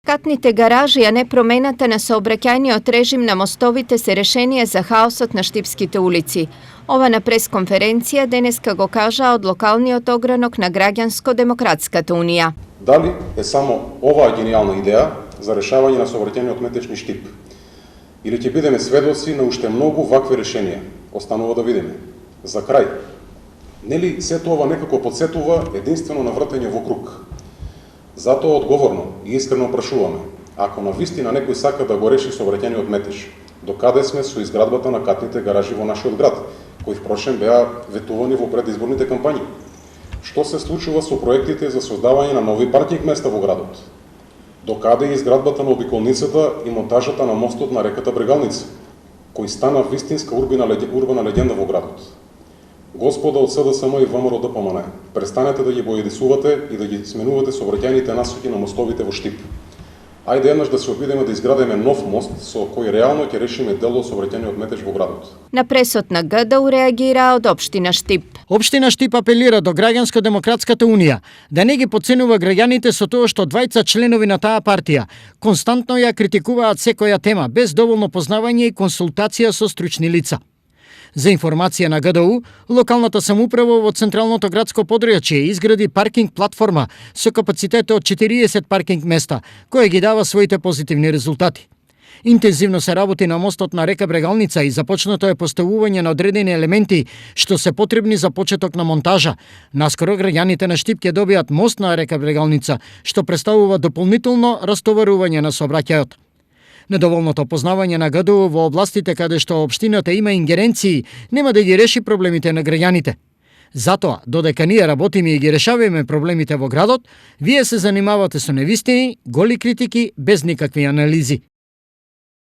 Катните гаражи, а не промената на сообраќајниот режим на мостовите се решение за хаосот на штипските улици. Ова на пресконференција денеска го кажа од локалниот огранок на Граѓанско-демократската унија. Дали е само оваа гениална идеја за решавање на сообраќајниот метечни Штип? Или ќе бидеме сведоци на уште многу вакви решенија? Останува да видиме. За крај, нели сето ова некако подсетува единствено на вртење во круг? Затоа одговорно и искрено прашуваме, ако навистина некој сака да го реши сообраќајниот метеж, докаде сме со изградбата на катните гаражи во нашиот град, кои впрочем беа ветувани во предизборните кампањи? Што се случува со проектите за создавање на нови паркинг места во градот? Докаде е изградбата на обиколницата и монтажата на мостот на реката Брегалница, кој стана вистинска урбана легенда во градот? Господа од СДСМ и ВМРО ДПМН, престанете да ги боедисувате и да ги сменувате сообраќајните насоки на мостовите во Штип. Ајде еднаш да се обидеме да изградиме нов мост со кој реално ќе решиме дел од сообраќајниот метеж во градот. На пресот на ГДУ реагира од општина Штип. Општина Штип апелира до Граѓанско-демократската унија да не ги подценува граѓаните со тоа што двајца членови на таа партија константно ја критикуваат секоја тема без доволно познавање и консултација со стручни лица. За информација на ГДУ, локалната самоуправа во централното градско подрачје изгради паркинг платформа со капацитет од 40 паркинг места, која ги дава своите позитивни резултати. Интензивно се работи на мостот на река Брегалница и започнато е поставување на одредени елементи што се потребни за почеток на монтажа. Наскоро граѓаните на Штип ќе добијат мост на река Брегалница, што представува дополнително растоварување на сообраќајот. Недоволното познавање на ГДУ во областите каде што општината има ингеренции нема да ги реши проблемите на граѓаните. Затоа, додека ние работиме и ги решаваме проблемите во градот, вие се занимавате со невистини, голи критики без никакви анализи.